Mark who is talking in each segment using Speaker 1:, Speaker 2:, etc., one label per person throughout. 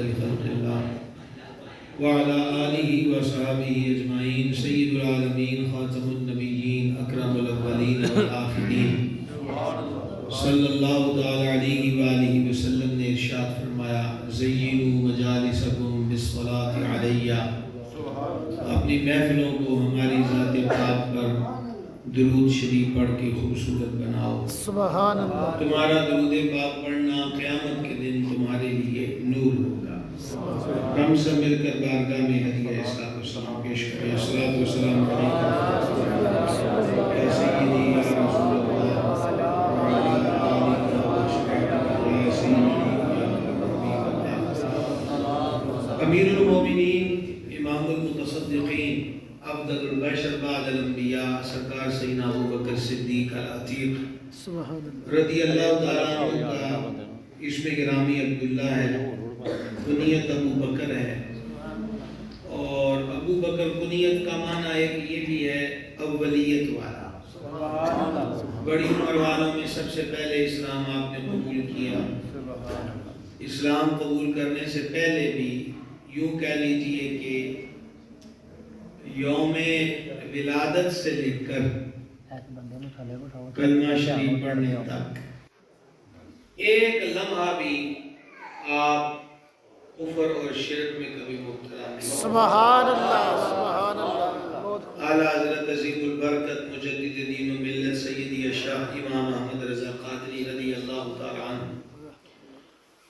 Speaker 1: لخلق اللہ وعلى آلہ وصحبہ اجمعین سید العالمین خاتم النبیین اکرم الاولین والآخرین صلی اللہ تعالی علیہ وآلہ وسلم نے ارشاد فرمایا زینوا مجالسکم بالصلاۃ علیہ، اپنی محفلوں کو ہماری ذات پاک پر درود شریف پڑھ کے خوبصورت بناؤ۔
Speaker 2: سبحان اللہ۔
Speaker 1: تمہارا درود پاک پڑھنا قیامت کے دن تمہارے لیے نور ہوگا۔ ہم سب مل کر بارگاہ میں ہدیہ صلاۃ و سلام پیش کریں۔ الصلاۃ والسلام علیکم یا سیدی یا رسول اللہ وعلی آلہ وصحبہ یا سیدی یا حبیب اللہ۔ امیر المومنین، امام المتصدقین، افضل البشر بعد الانبیاء، سرکار سیدنا ابوبکر صدیق العتیق رضی اللہ تعالیٰ عنہ کا اسم گرامی عبداللہ ہے، کنیت ابو بکر ہے، اور ابو بکر کنیت کا معنی ہے کہ یہ بھی ہے اولیت والا، بڑی عمر والوں میں سب سے پہلے اسلام آپ نے قبول کیا۔ اسلام قبول کرنے سے پہلے بھی یوں کہہ لیجئے کہ یوم ولادت سے لے کر کلمہ شریف پڑھنے تک ایک لمحہ بھی آپ کفر اور شرک میں کبھی مبتلا نہیں۔
Speaker 2: سبحان اللہ، سبحان اللہ۔
Speaker 1: اعلیٰ حضرت عظیم البرکت مجدد دین و ملت سیدی شاہ امام احمد رضا قادری رضی اللہ تعالیٰ عنہ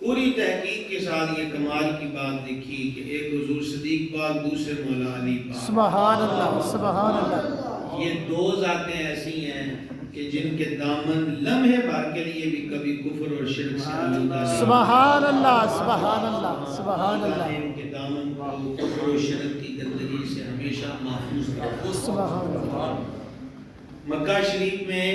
Speaker 1: پوری تحقیق کے ساتھ یہ کمال کی بات لکھی کہ ایک حضور صدیق پاک، دوسرے مولا علی پاک۔
Speaker 2: سبحان اللہ، سبحان اللہ۔
Speaker 1: یہ دو ذاتیں ایسی ہیں کہ جن کے دامن لمحے بھر کے لیے بھی کبھی کفر اور شرک سے آلودہ نہیں۔
Speaker 2: سبحان اللہ، سبحان اللہ، سبحان اللہ۔
Speaker 1: ان کے دامن کو کفر و شرک کی گندگی سے ہمیشہ محفوظ رکھو۔
Speaker 2: سبحان اللہ۔
Speaker 1: مکہ شریف میں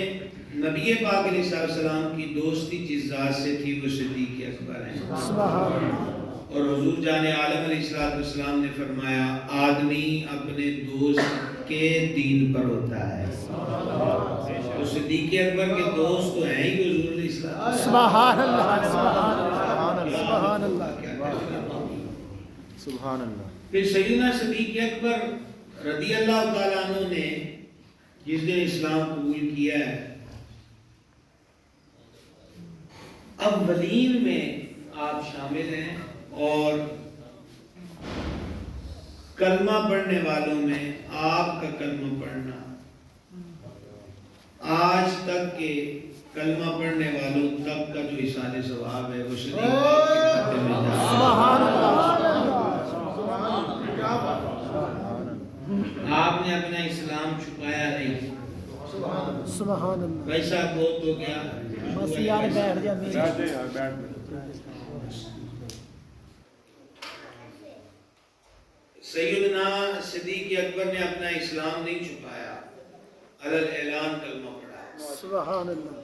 Speaker 1: نبی پاک علیہ السلام کی دوستی جس ذات سے تھی وہ صدیق اکبر ہیں۔
Speaker 2: سبحان اللہ۔
Speaker 1: اور حضور جان عالم علیہ السلام نے فرمایا آدمی اپنے دوست کے دین پر ہوتا ہے۔ تو صدیق اکبر کے دوست تو ہیں ہی حضور علیہ السلام۔
Speaker 2: سبحان اللہ، سبحان اللہ، سبحان اللہ، سبحان اللہ۔
Speaker 1: پھر سیدنا صدیق اکبر رضی اللہ تعالیٰ عنہ نے جس دن اسلام قبول کیا ہے، اولین میں آپ شامل ہیں، اور کلمہ پڑھنے والوں میں آپ کا کلمہ پڑھنا آج تک کے کلمہ پڑھنے والوں تک کا جو احسان ثواب ہے وہ صدیق پاک کے کھاتے میں جا رہا ہے۔
Speaker 2: سبحان اللہ۔
Speaker 1: آپ نے اپنا اسلام چھپایا نہیں۔
Speaker 2: سبحان اللہ۔
Speaker 1: بھائی صاحب بہت ہو گیا،
Speaker 2: بس یار بیٹھ جا میری۔
Speaker 1: سیدنا صدیق اکبر نے اپنا اسلام نہیں چھپایا، علل اعلان کلمہ پڑھا۔
Speaker 2: سبحان اللہ۔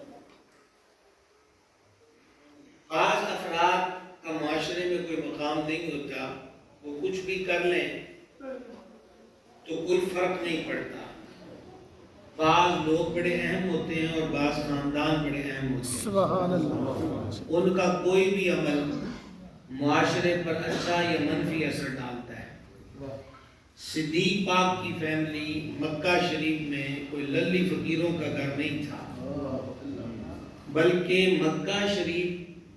Speaker 1: بعض افراد کا معاشرے میں کوئی مقام نہیں ہوتا، وہ کچھ بھی کر لیں تو کوئی فرق نہیں پڑتا۔ بعض لوگ بڑے اہم ہوتے ہیں اور بعض خاندان بڑے اہم ہوتے ہیں،
Speaker 2: سبحان اللہ۔
Speaker 1: ان کا کوئی بھی عمل معاشرے پر اچھا یا منفی اثر ڈالتا ہے۔ صدیق پاک کی فیملی مکہ شریف میں کوئی للی فقیروں کا گھر نہیں تھا، بلکہ مکہ شریف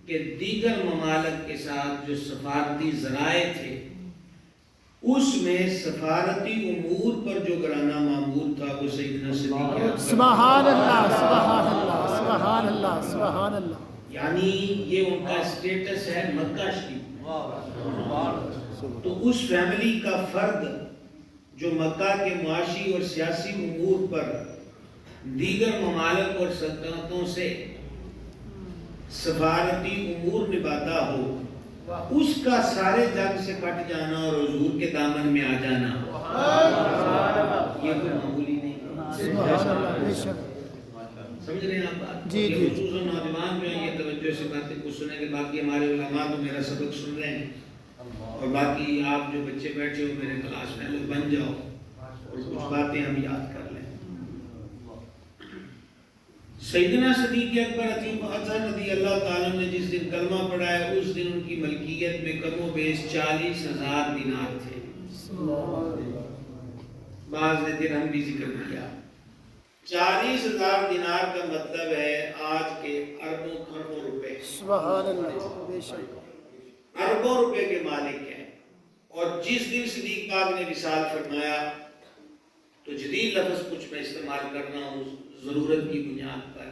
Speaker 1: کے دیگر ممالک کے ساتھ جو سفارتی ذرائع تھے اس میں سفارتی امور پر جو گرانہ معمول تھا وہ سیدنا صدیق اکبر۔
Speaker 2: سبحان اللہ، سبحان اللہ، سبحان اللہ، سبحان اللہ۔
Speaker 1: یعنی یہ ان کا اسٹیٹس ہے مکہ شریف۔ تو اس فیملی کا فرد جو مکہ کے معاشی اور سیاسی امور پر دیگر ممالک اور سلطنتوں سے سفارتی امور نبھاتا ہو، اس کا سارے جگ سے کٹ جانا اور حضور کے دامن میں آ جانا یہ کوئی معمولی نہیں ہے۔ سمجھ رہے ہیں آپ بات؟
Speaker 2: جی جی۔
Speaker 1: خصوصاً نوجوان جو ہیں یہ توجہ سے باتیں کچھ سنیں گے، باقی ہمارے علماء تو میرا سبق سن رہے ہیں، اور باقی آپ جو بچے بیٹھے ہو میرے کلاس میں لوگ بن جاؤ اور کچھ باتیں ہم یاد کر لیں۔ سیدنا صدیق اکبر عطا رضی اللہ تعالیٰ نے جس دن کلمہ پڑھا ہے اس دن ان کی ملکیت میں کم و بیش 40,000 دینار تھے. بعض نے درہم بھی ذکر کیا. 40,000 دینار کا مطلب ہے آج کے اربوں کروڑوں روپے.
Speaker 2: سبحان اللہ. بے شک
Speaker 1: اربوں روپے کے مالک ہیں. اور جس دن صدیق پاک نے وصال فرمایا تو جدید لفظ کچھ میں استعمال کر رہا ہوں ضرورت کی بنیاد پر،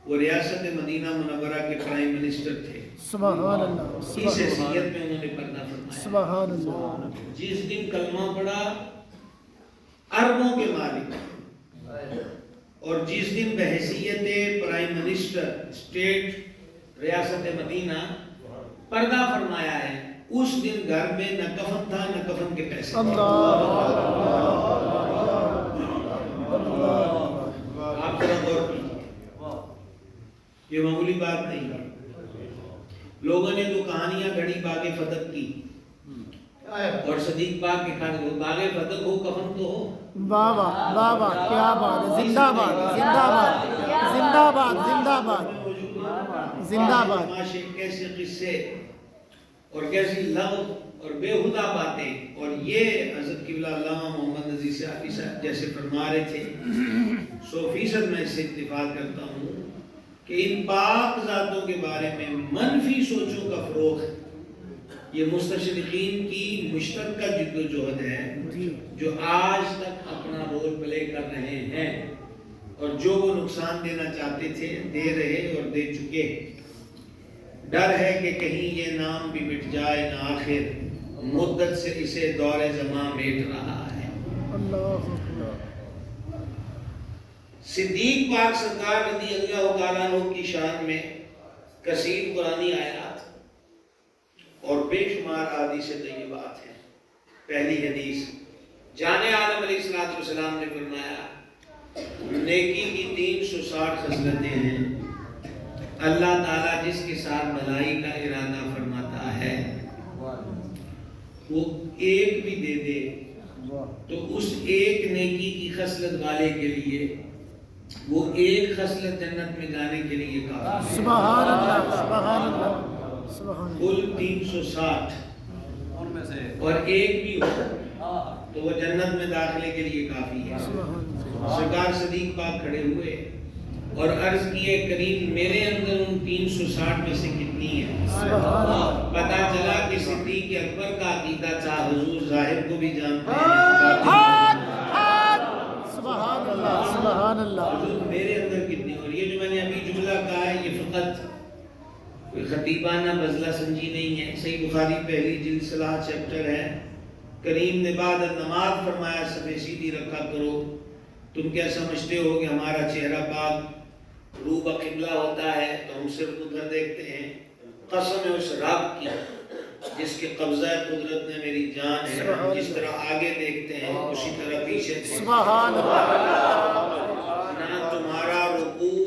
Speaker 1: وہ ریاست مدینہ منورہ کے پرائم منسٹر تھے.
Speaker 2: سبحان اللہ.
Speaker 1: اس حیثیت میں انہوں نے پردہ فرمایا.
Speaker 2: سبحان اللہ.
Speaker 1: جس دن کلمہ پڑھا اربوں کے مالک، اور جس دن بحیثیت پرائم منسٹر اسٹیٹ ریاست مدینہ پردہ فرمایا ہے، اس دن گھر میں نہ کفن تھا نہ کفن کے پیسے. آپ ذرا غور کیجیے، یہ معمولی بات نہیں ہے. لوگوں نے تو کہانیاں گھڑی باغ فتح کی، اور صدیق پاک کے کھانے کو باغ فتح ہو کفن تو ہو.
Speaker 2: بابا بابا کیا بات ہے. زندہ باد زندہ باد زندہ باد زندہ باد زندہ باد.
Speaker 1: تماشے کیسے قصے اور کیسی لغو اور بےہودہ باتیں. اور یہ حضرت قبلہ علامہ محمد نذیر صاحب جیسے فرما رہے تھے، 100% میں اس سے اتفاق کرتا ہوں کہ ان پاک ذاتوں کے بارے میں منفی سوچوں کا فروغ ہے. یہ مستشرقین کی مشترکہ جد و جہد ہے جو آج تک اپنا رول پلے کر رہے ہیں، اور جو وہ نقصان دینا چاہتے تھے دے رہے اور دے چکے. ڈر ہے کہ کہیں یہ نام بھی مٹ جائے نہ آخر مدت سے اسے دور زمان میٹ رہا ہے.
Speaker 2: اللہ.
Speaker 1: صدیق پاک سرکار رضی اللہ تعالیٰ عنہ کی شان میں کثیر قرآنی آیات اور بے شمار احادیث طیبات ہیں. پہلی حدیث جان عالم علیہ السلام نے فرمایا نیکی کی 360 خصلتیں ہیں. اللہ تعالیٰ جس کے ساتھ بھلائی کا ارادہ فرماتا ہے وہ ایک بھی دے دے تو اس ایک نیکی کی خصلت والے کے لیے وہ ایک خصلت جنت میں جانے کے لیے کافی ہے.
Speaker 2: سبحان اللہ. سبحان اللہ. سبحان
Speaker 1: کل 360 اور ایک بھی ہو تو وہ جنت میں داخلے کے لیے کافی ہے. سرکار صدیق پاک کھڑے ہوئے اور عرض کیے کریم میرے اندر ان 360 میں سے کتنی ہے؟ پتا چلا کہ صدیق اکبر کا عقیدہ تھا حضور ظاہر کو بھی جانتے ہیں.
Speaker 2: سبحان اللہ. سبحان اللہ.
Speaker 1: حضور میرے اندر کتنی. اور یہ جو میں نے ابھی جملہ کہا ہے یہ فقط کوئی خطیبانہ بزلہ سنجی نہیں ہے. صحیح بخاری پہلی جلد صلاح چیپٹر ہے. کریم نے بعد نماز فرمایا صفحے سیدھی رکھا کرو. تم کیا سمجھتے ہو کہ ہمارا چہرہ پاک روح بقبلہ ہوتا ہے تو ہم صرف ادھر دیکھتے ہیں؟ قسم ہے اس رب کی جس کے قبضہ قدرت میں میری جان ہے، جس طرح آگے دیکھتے ہیں اسی طرح پیچھے دیکھتے ہیں.
Speaker 2: سبحان اللہ.
Speaker 1: نہ تمہارا رکوع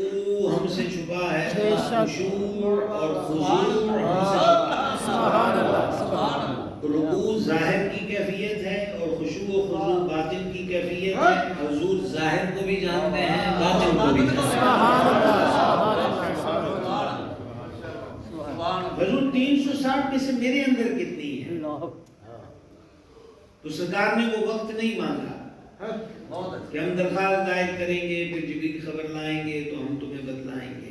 Speaker 1: ہم سے چھپا ہے، خشوع اور خضوع ہم سے چھپا ہے.
Speaker 2: سبحان اللہ. سبحان اللہ.
Speaker 1: رکوع ظاہر کی کیفیت ہے اور خشوع و خضوع باطن کی کیفیت ہے. حضور ظاہر کو بھی جانتے ہیں باطن کو بھی جانتے ہیں.
Speaker 2: سبحان اللہ. سبحان اللہ.
Speaker 1: حضور 360 میں سے میرے اندر کتنی ہے؟ تو سرکار نے وہ وقت نہیں مانگا کہ ہم درخواست دائر کریں گے پھر جبریل خبر لائیں گے تو ہم تمہیں بتلائیں گے.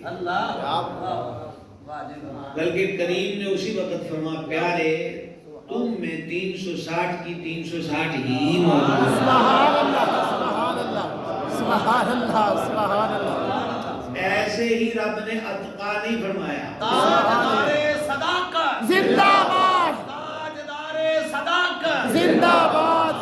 Speaker 1: بلکہ کریم نے اسی وقت فرما پیارے تم میں 360 کی 360 ہی موجود ہے.
Speaker 2: سبحان اللہ. سبحان اللہ. سبحان اللہ. سبحان اللہ.
Speaker 1: ایسے ہی رب نے اتقا نہیں فرمایا.
Speaker 2: زندہ باد. زندہ باد.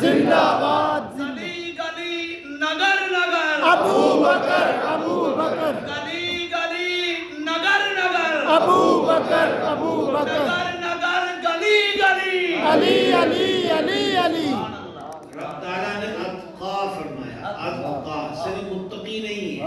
Speaker 2: زندہ باد.
Speaker 3: گلی گلی نگر نگر
Speaker 2: ابو بکر. ابو بکر.
Speaker 3: گلی گلی نگر نگر
Speaker 2: ابو بکر. ابو بکر.
Speaker 3: نگر نگر گلی گلی
Speaker 2: علی علی علی علی.
Speaker 1: رب تعالیٰ نے اتقا فرمایا. اتقا صرف متقی نہیں ہے.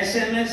Speaker 1: SMS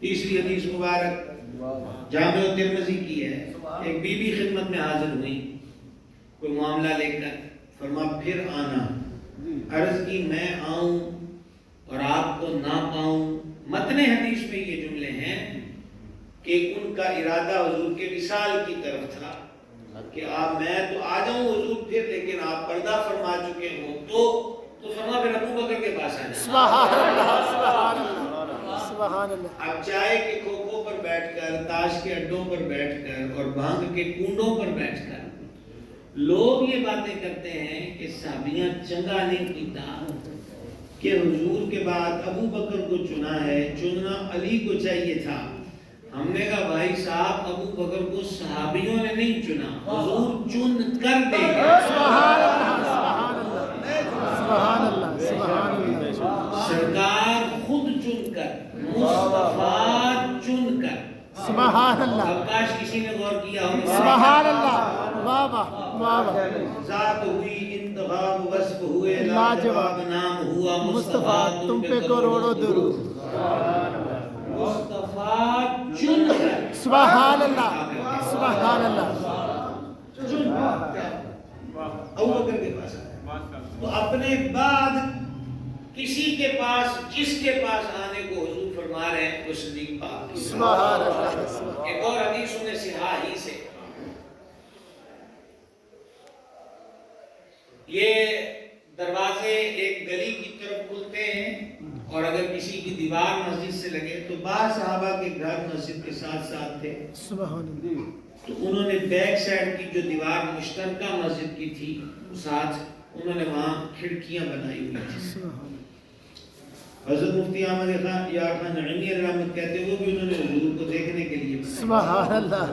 Speaker 1: تیسری حدیث مبارک جامع ترمذی کی ہے. ایک بی بی خدمت میں حاضر ہوئی کوئی معاملہ لے کر. فرما پھر آنا. عرض کی میں آؤں اور آپ کو نہ پاؤں. متن حدیث میں یہ جملے ہیں کہ ان کا ارادہ حضور کے وصال کی طرف تھا کہ میں تو آ جاؤں حضور پھر، لیکن آپ پردہ فرما چکے ہو تو فرما پھر ابو بکر کے پاس آ جائیں.
Speaker 2: سبحان اللہ سبحان اللہ سبحان اللہ.
Speaker 1: اب چائے کے کھوکھوں پر بیٹھ کر، تاش کے اڈوں پر بیٹھ کر اور بھانگ کے کنڈوں پر بیٹھ کر لوگ یہ باتیں کرتے ہیں کہ صحابیاں چنگا نہیں پیتا کہ حضور کے بعد ابو بکر کو چنا ہے، چننا علی کو چاہیے تھا. ہم نے کہا بھائی صاحب ابو بکر کو صحابیوں نے نہیں چنا، حضور چن کر دے گا.
Speaker 2: سبحان اللہ سبحان اللہ سبحان اللہ.
Speaker 1: سرکار خود چن کر، مصطفیٰ چن کر.
Speaker 2: سبحان اللہ.
Speaker 1: اب کاش کسی نے غور کیا ہو.
Speaker 2: سبحان اللہ. واہ واہ واہ واہ.
Speaker 1: ذات ہوئی انتخاب، وصف ہوئے
Speaker 2: لاجواب،
Speaker 1: نام ہوا
Speaker 2: مصطفیٰ تم پہ کروڑوں درود.
Speaker 1: مصطفیٰ چن کر.
Speaker 2: سبحان اللہ سبحان اللہ.
Speaker 1: ابو بکر کے پاس آیا تو اپنے بعد کسی کے پاس، جس کے پاس آنے کو حضور فرما رہے ہیں وہ صدیق پاک.
Speaker 2: سبحان اللہ.
Speaker 1: ایک اور حدیث میں صحاح ہی سے یہ دروازے ایک گلی کی طرف کھلتے ہیں اور اگر کسی کی دیوار مسجد سے لگے تو بعض صحابہ کے گھر مسجد کے ساتھ ساتھ تھے.
Speaker 2: سبحان اللہ.
Speaker 1: تو انہوں نے بیک سائڈ کی جو دیوار مشترکہ مسجد کی تھی ساتھ انہوں نے وہاں کھڑکیاں بنائی ہوئی تھی. حضرت مفتی احمد یار خان نعیمی رحمت کہتے ہیں وہ بھی انہوں نے حضور کو دیکھنے کے لیے.
Speaker 2: سبحان اللہ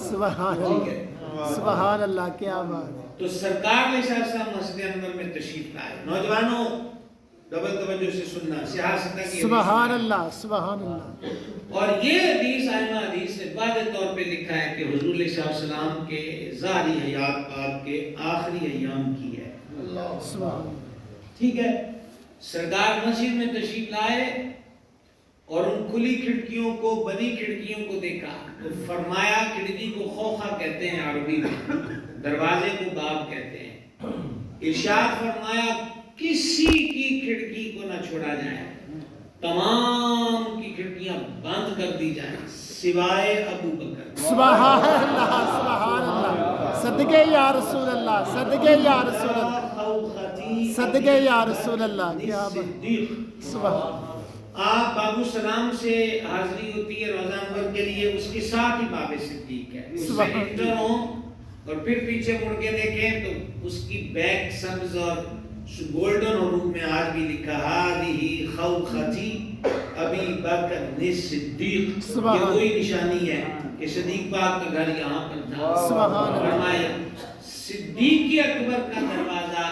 Speaker 2: سبحان اللہ سبحان اللہ. کیا بات ہے.
Speaker 1: تو سرکار نے صاحب مسجد انور میں تشریف لائے. نوجوانوں ڈبل توجہ سے سننا. سیاست کی
Speaker 2: سبحان اللہ سبحان اللہ.
Speaker 1: اور یہ حدیث آئمہ حدیث نے واضح طور پہ لکھا ہے کہ حضور علیہ السلام کے ظاہری حیات پاک کے آخری ایام کی ہے.
Speaker 2: سبحان.
Speaker 1: ٹھیک ہے. سرکار مسجد میں تشریف لائے اور ان کھلی کھڑکیوں کو، بنی کھڑکیوں کو دیکھا تو فرمایا کھڑکی کو خوخہ کہتے ہیں عربی میں، دروازے کو باب کہتے ہیں. ارشاد فرمایا کسی کی کھڑکی کو نہ چھوڑا جائے، تمام کی کھڑکیاں بند کر دی جائیں سوائے ابو بکر.
Speaker 2: سبحان اللہ سبحان اللہ. صدقے یا رسول اللہ صدقے یا رسول اللہ صدقے یا رسول اللہ. کیا بات. سبحان.
Speaker 1: آپ بابو سلام سے حاضری ہوتی ہے روزہ انور کے لیے، اس کے ساتھ ہی باب صدیق ہے. اس سے انٹر ہوں اور پھر پیچھے مڑ کے دیکھیں تو اس کی بیک سبز اور گولڈن حروف میں آج بھی لکھا ہذہ خوختی ابی بکر صدیق. یہ وہی نشانی ہے کہ صدیق پاک کا گھر یہاں پر تھا. فرمایا صدیق اکبر کا دروازہ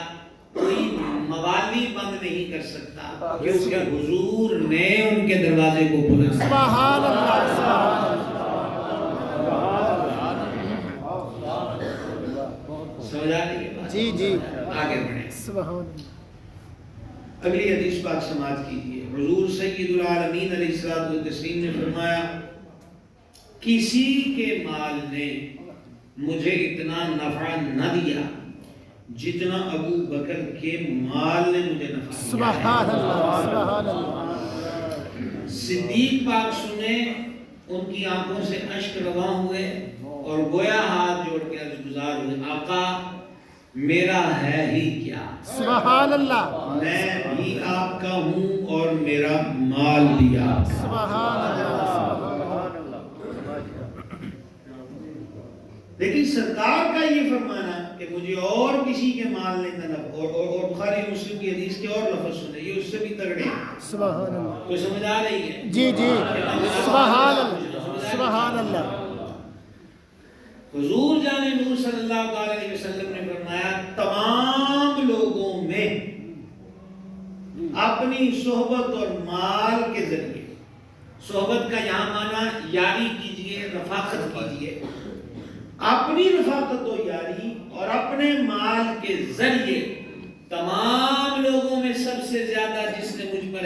Speaker 1: کوئی موالی بند نہیں کر سکتا کیونکہ حضور نے ان کے دروازے کو کھولا.
Speaker 2: سبحان اللہ سبحان اللہ.
Speaker 1: سمجھا رہی ہے؟
Speaker 2: جی جی
Speaker 1: آگے بڑھیں.
Speaker 2: سبحان اللہ.
Speaker 1: اگلی حدیث پاک سماعت کیجیے. حضور سید العالمین علیہ الصلوۃ والتسلیم نے فرمایا کسی کے مال نے مجھے اتنا نفع نہ دیا جتنا ابو بکر کے مال نے مجھے نفع دیا.
Speaker 2: سبحان اللہ سبحان اللہ.
Speaker 1: صدیق پاک سنے ان کی آنکھوں سے اشک رواں ہوئے اور گویا ہاتھ جوڑ کے عرض گزار ہوئے آقا میرا ہے ہی کیا.
Speaker 2: سبحان اللہ.
Speaker 1: میں بھی آپ کا ہوں اور میرا مال بھی آپ کا.
Speaker 2: سبحان اللہ سبحان اللہ.
Speaker 1: لیکن سرکار کا یہ فرمانا کہ مجھے اور کسی کے مال نے نہ نفع اور بخاری مسلم کی حدیث کے اور لفظ سنے یہ اس سے بھی تگڑے ہیں.
Speaker 2: سبحان اللہ.
Speaker 1: کوئی سمجھ آ رہی ہے؟
Speaker 2: جی جی سبحان اللہ سبحان اللہ.
Speaker 1: حضور جان نور صلی اللہ علیہ وسلم نے فرمایا تمام لوگوں میں اپنی صحبت اور مال کے ذریعے، صحبت کا یہاں معنی یاری کیجئے، رفاقت کیجئے، اپنی رفاقت و یاری اور اپنے مال کے ذریعے تمام لوگوں میں سب سے زیادہ جس نے مجھ پر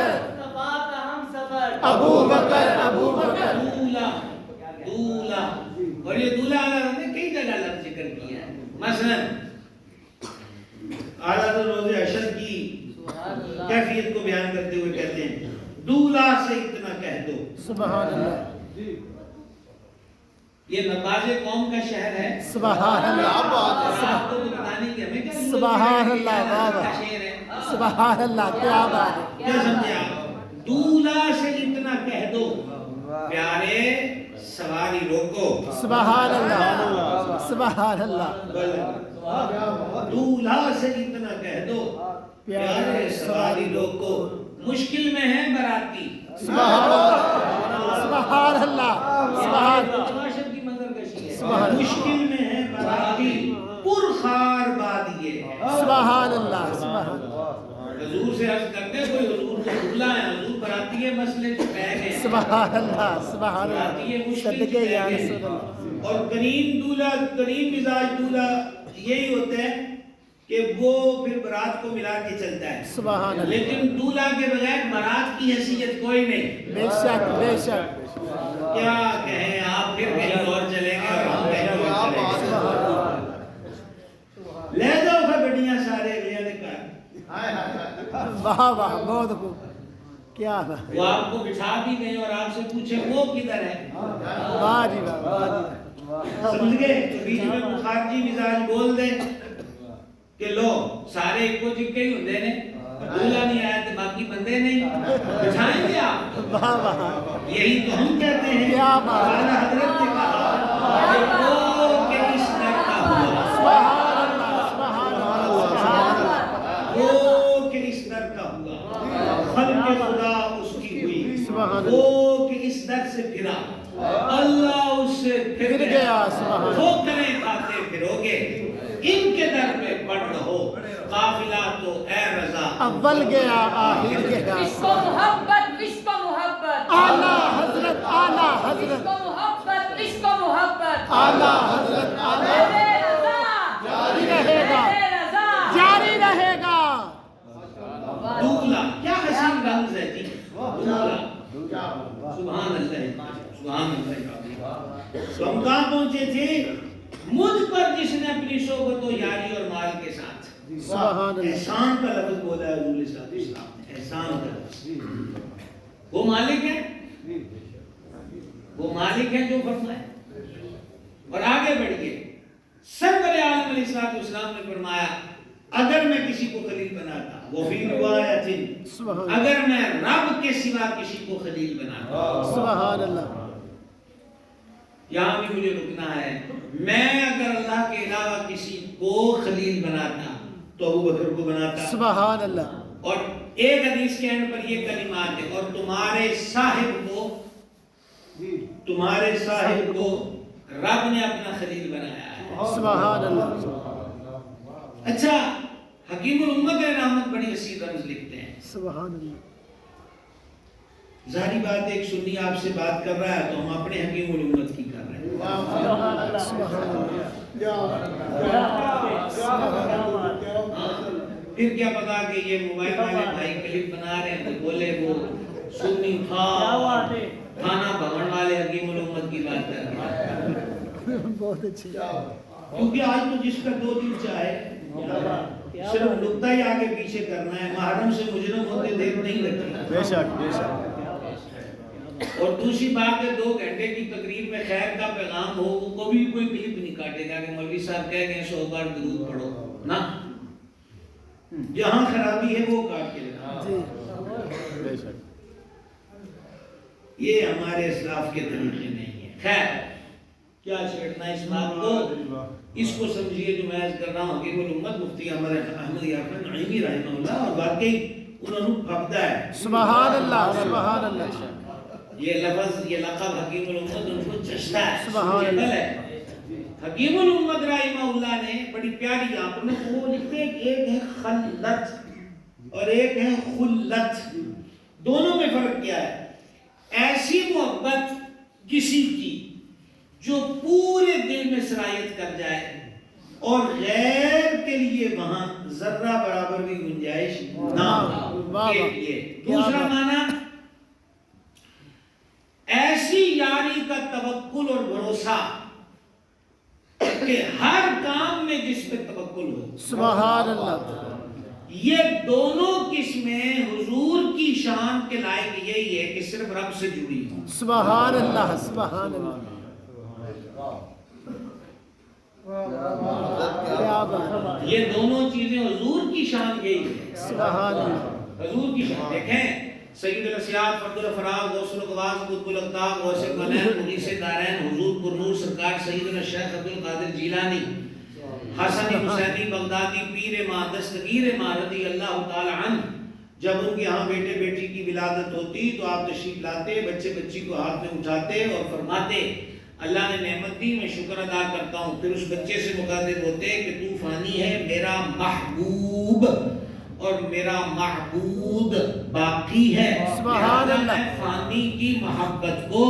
Speaker 2: بکر
Speaker 4: مصطفیٰ کا ہم سفر
Speaker 2: ابو بکر ابو بکر
Speaker 1: دولہ دولہ اور یہ دولہ اعلیٰ نے کئی جگہ لفظ ذکر کیا ہے. مثلا اعلیٰ روز حشر کی کیفیت کو بیان کرتے ہوئے کہتے ہیں دولہ سے اتنا کہہ دو.
Speaker 2: سبحان اللہ
Speaker 1: یہ نتاج قوم کا شہر ہے.
Speaker 2: سبحان اللہ
Speaker 1: آپ کو تو بتانے کی ہمیں کیا ضرورت ہے؟
Speaker 2: سبحان اللہ واہ
Speaker 1: کا
Speaker 2: واہ
Speaker 1: شعر ہے.
Speaker 2: سبحان اللہ کیا بات ہے
Speaker 1: کیا سمجھے آپ؟ دولہ سے اتنا کہہ دو پیارے سواری روکو.
Speaker 2: سبحان اللہ سبحان اللہ
Speaker 1: دولہ سے اتنا کہہ دو پیارے سواری روکو. مشکل میں ہے باراتی.
Speaker 2: سبحان اللہ سبحان اللہ سبحان
Speaker 1: تماشر کی منظر کشی ہے.
Speaker 2: سبحان اللہ.
Speaker 1: مشکل میں ہے باراتی پرخار بادیے.
Speaker 2: سبحان اللہ سبحان اللہ
Speaker 1: حضور سے عرض کرتے ہیں کوئی حضور کو بھولا ہے حضور براتی ہے مسئلے سے بہ گئے.
Speaker 2: سبحان اللہ سبحان
Speaker 1: براتی ہے
Speaker 2: اللہ
Speaker 1: مشکل سے
Speaker 2: صدقے یا
Speaker 1: بہ گئے.
Speaker 2: رسول اللہ
Speaker 1: اور کریم دولہ کریم مزاج دولہ یہی ہوتا ہے کہ وہ پھر برات کو ملا کے چلتا ہے.
Speaker 2: سبحان اللہ
Speaker 1: لیکن دولہ کے بغیر برات کی حیثیت کوئی نہیں.
Speaker 2: بے شک بے شک
Speaker 1: کیا کہیں آپ پھر کہیں اور چلیں گے اور ہم کہیں اور چلیں گے. لے جاؤ پھر گڈیاں سارے اگلیاں دے گھر.
Speaker 2: واہ واہ بہت خوب کیا بات
Speaker 1: وہ آپ کو بٹھا بھی گئے اور آپ سے پوچھے وہ کدھر ہے.
Speaker 2: واہ جی واہ
Speaker 1: سمجھ گئے. تو بیچ میں کوئی خارجی مزاج بول دے کہ لو سارے ایک کو چکے ہی ہوندے نے دولہ نہیں آیا تو باقی بندے نہیں بٹھائیں گے آپ.
Speaker 2: واہ واہ
Speaker 1: یہی تو ہم کہتے ہیں.
Speaker 2: کیا بات.
Speaker 1: اعلیٰ حضرت نے کہا کہ وہ کہ اس در کا ہوا
Speaker 2: سبحان اللہ سبحان اللہ سبحان اللہ
Speaker 1: وہ کہ اس در کا ہوا خلق خدا اس کی ہوئی
Speaker 2: سبحان اللہ.
Speaker 1: وہ کہ اس در سے پھرا اللہ اس سے پھر
Speaker 2: پھر گیا. سبحان اللہ.
Speaker 1: ٹھوکریں کھاتے پھرو گے ان کے در پہ پڑ رہو قافلہ تو اے رضا
Speaker 2: اول گیا آخر گیا.
Speaker 4: عشق و محبت عشق و محبت
Speaker 2: اعلیٰ حضرت اعلیٰ حضرت
Speaker 4: عشق و محبت عشق و محبت
Speaker 2: اعلیٰ حضرت اعلیٰ
Speaker 4: میرے رضا
Speaker 2: جاری رہے گا
Speaker 4: میرے رضا
Speaker 2: جاری رہے گا.
Speaker 1: دولہ کیا حسین رمز ہے جی. دولہ سبحان اللہ سبحان اللہ. تو ہم کہاں پہنچے تھے مجھ پر جس نے اپنی صحبت و یاری اور مال کے ساتھ
Speaker 2: سبحان اللہ
Speaker 1: احسان کا لفظ بولا ہے حضور صلی اللہ علیہ وسلم نے. احسان کا لفظ. وہ مالک ہے وہ مالک ہے جو فرمائے. اور آگے بڑھئے سرور عالم علیہ السلام نے فرمایا اگر میں کسی کو خلیل بناتا وہ فی روایت
Speaker 2: سبحان
Speaker 1: اگر میں رب کے سوا کسی کو خلیل بناتا.
Speaker 2: سبحان اللہ
Speaker 1: یہاں بھی مجھے رکنا ہے. میں اگر اللہ کے علاوہ کسی کو خلیل بناتا تو ابو بکر کو بناتا.
Speaker 2: سبحان اللہ.
Speaker 1: اور ایک حدیث کے اینڈ پر یہ کلمات ہے اور تمہارے صاحب کو رب نے اپنا خلیل بنایا ہے.
Speaker 2: سبحان اللہ.
Speaker 1: اچھا حکیم الامت رحمت بڑی وسیع رمز لکھتے ہیں.
Speaker 2: سبحان اللہ.
Speaker 1: ظاہری بات ایک سنی آپ سے بات کر رہا ہے تو ہم اپنے حکیم الامت کی کر رہے ہیں.
Speaker 2: سبحان اللہ.
Speaker 1: پھر کیا پتا کہ یہ موبائل والے بھائی کلپ بنا رہے ہیں تو بولے وہ سنی تھانہ بھون والے حکیم الامت کی بات کر رہے ہیں.
Speaker 2: بہت اچھی.
Speaker 1: کیونکہ آج تو جس کا دو دل چاہے صرف نقطہ ہی آگے پیچھے کرنا ہے. محرم سے مجرم ہوتے دیر نہیں لگتی.
Speaker 2: بے شک بے شک.
Speaker 1: اور دوسری بات ہے 2 گھنٹے کی تقریر میں خیر کا پیغام ہو وہ کبھی کوئی کلپ نہیں کاٹے گا کہ مولوی صاحب کہہ گئے 100 بار درود پڑھو نا. جہاں خرابی ہے وہ کاٹ کے لگا.
Speaker 2: جی بے شک.
Speaker 1: یہ ہمارے اسلاف کے طریقے نہیں ہیں. خیر کیا چھیڑنا اس بات کو. اس کو سمجھیے جو میں عرض کر رہا ہوں حکیم الامت مفتی احمد یعقوب نعیمی رحمہ اللہ اور واقعی انہوں نے پھپدا ہے.
Speaker 2: سبحان اللہ سبحان اللہ.
Speaker 1: یہ لفظ یہ لقب حکیم الامت ان کو چشتہ ہے.
Speaker 2: سبحان اللہ.
Speaker 1: حکیم الامت رحمہ اللہ نے بڑی پیاری یہاں پر وہ لکھتے ہیں کہ ایک ہے خلت اور ایک ہے خلت. دونوں میں فرق کیا ہے. ایسی محبت کسی کی جو پورے دل میں سرایت کر جائے اور غیر کے لیے وہاں ذرہ برابر بھی گنجائش نہ ہو.
Speaker 2: واہ
Speaker 1: ایک
Speaker 2: واہ
Speaker 1: یہ دوسرا معنی ایسی یاری کا توکل اور بھروسہ کہ ہر کام میں جس پہ توکل ہو.
Speaker 2: سبحان اللہ
Speaker 1: یہ دونوں قسمیں حضور کی شان کے لائق یہی ہے کہ صرف رب سے جڑی ہوں.
Speaker 2: سبحان اللہ سبحان اللہ کیا بات
Speaker 1: یہ دونوں چیزیں حضور کی شان یہی ہے.
Speaker 2: سبحان اللہ
Speaker 1: حضور کی شان دیکھیں سید الاسیاد فرد الافراد غوث الاقواس قطب الاقطاب غوث القلین مغیث دارین حضور پرنور سرکار سیدنا شیخ عبد القادر جیلانی حسن حسینی بغدادی پیر ماں دستگیر ماں رضی اللہ تعالی عنہ جب ان کے ہاں بیٹے بیٹی کی ولادت ہوتی تو آپ تشریف لاتے بچے بچی کو ہاتھ میں اٹھاتے اور فرماتے اللہ نے نعمت دی میں شکر ادا کرتا ہوں. پھر اس بچے سے مخاطب ہوتے کہ تو فانی ہے میرا محبوب اور میرا معبود باقی ہے.
Speaker 2: سبحان اللہ.
Speaker 1: میں فانی کی محبت کو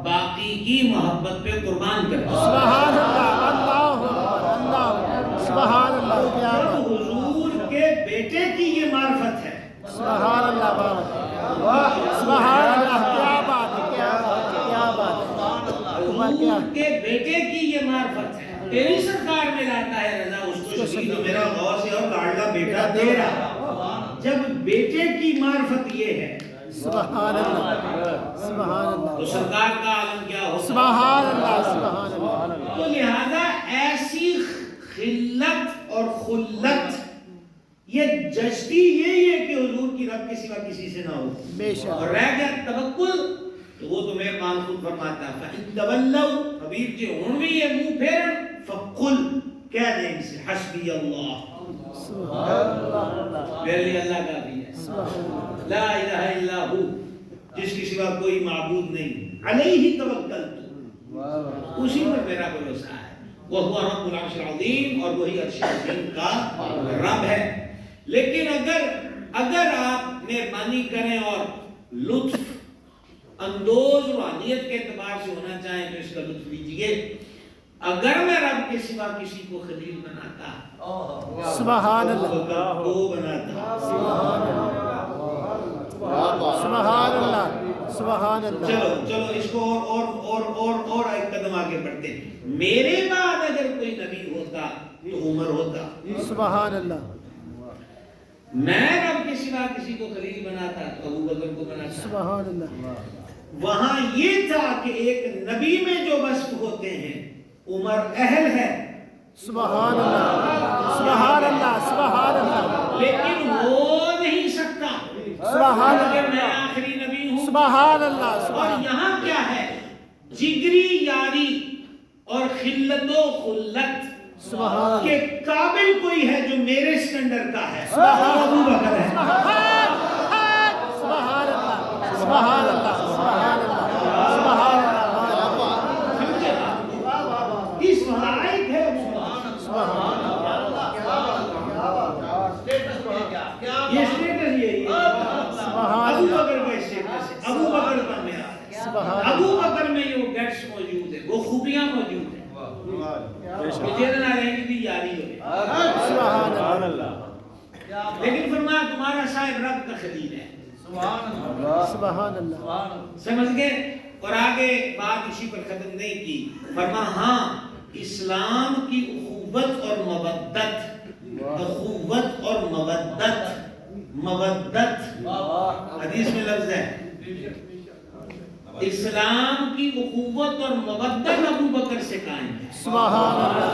Speaker 1: باقی کی محبت پہ قربان کرتا ہوں.
Speaker 2: سبحان اللہ اللہ اکبر اللہ سبحان اللہ کیا
Speaker 1: اور
Speaker 2: بات
Speaker 1: حضور کے بیٹے کی یہ معرفت ہے.
Speaker 2: سبحان اللہ بابا سبحان اللہ کیا بات ہے کیا بات ہے کیا بات ہے
Speaker 1: حضور کے بیٹے کی یہ معرفت ہے. تیری سرکار میں لاتا ہے رضا اس کو شہید میرا غوث ہے اور لاڈلا بیٹا تیرا. جب بیٹے کی معرفت یہ ہے
Speaker 2: سبحان اللہ سبحان اللہ
Speaker 1: تو سرکار کا عالم کیا ہوگا.
Speaker 2: سبحان اللہ سبحان اللہ
Speaker 1: تو لہذا ایسی خلت اور خلت یہ ججتی یہی ہے کہ حضور کی رب کے سوا کسی سے نہ ہو.
Speaker 2: بے شک
Speaker 1: اور رہ گیا توکل تو وہ تو مہربان خود فرماتا ہے فَإِن تَوَلَّوْا حبیب جی ہوں بھی یہ منہ پھیرن فَقُلْ کہہ دیں ان سے حسبی اللہ میرے لیے اللہ کافی ہے. لا الہ الا ہو جس کی سوا کوئی معبود نہیں. علیہ توکلت اسی پر میرا بھروسہ ہے. وہ رب العرش العظیم اور وہی عرش عظیم کا رب ہے. لیکن اگر آپ مہربانی کریں اور لطف اندوز روحانیت کے اعتبار سے ہونا چاہیں تو اس کا لطف لیجئے. اگر میں رب کے سوا کسی کو خلیل بناتا
Speaker 2: سبحان اللہ
Speaker 1: وہ بناتا.
Speaker 2: سبحان اللہ سبحان اللہ
Speaker 1: چلو اس کو اور ایک قدم آگے بڑھتے ہیں. میرے بعد اگر کوئی نبی ہوتا تو عمر ہوتا.
Speaker 2: سبحان اللہ
Speaker 1: میں رب کے سوا کسی کو خلیل بناتا تو ابو بکر کو بناتا.
Speaker 2: سبحان اللہ
Speaker 1: وہاں یہ تھا کہ ایک نبی میں جو وصف ہوتے ہیں عمر اہل ہے
Speaker 2: سبحان اللہ سبحان اللہ سبحان اللہ
Speaker 1: لیکن ہو نہیں سکتا
Speaker 2: سبحان
Speaker 1: اگر
Speaker 2: اللہ
Speaker 1: میں آخری نبی ہوں.
Speaker 2: سبحان اللہ
Speaker 1: اور
Speaker 2: سبحان
Speaker 1: یہاں کیا ہے جگری یاری اور خلت و خلت
Speaker 2: سبحان
Speaker 1: کے قابل کوئی ہے جو میرے سٹینڈرڈ کا ہے
Speaker 2: سبحان
Speaker 1: ابو بکر ہے.
Speaker 2: سبحان اللہ سبحان اللہ سبحان اللہ سبحان اللہ
Speaker 1: سمجھے آپ؟ اس لائق ہے
Speaker 2: سبحان
Speaker 1: یہ اسٹیٹس یہی ہے.
Speaker 2: سبحان
Speaker 1: ابو
Speaker 2: اللہ
Speaker 1: بکر کا اسٹیٹس ہے. ابو بکر کا معیار ہے.
Speaker 2: سبحان
Speaker 1: ابو بکر میں یہ گٹس موجود ہے وہ خوبیاں موجود ہیں جیدنا رہنی دی یاری ہوئے.
Speaker 2: سبحان اللہ
Speaker 1: لیکن فرمایا تمہارا صاحب رب کا خلیل ہے.
Speaker 2: سبحان اللہ
Speaker 1: سمجھ گئے. اور آگے بات اسی پر ختم نہیں کی. فرما ہاں اسلام کی اخوت اور مودت حدیث میں لفظ ہے اسلام کی اخوت اور مودت ابو بکر سے قائم ہے.
Speaker 2: سبحان اللہ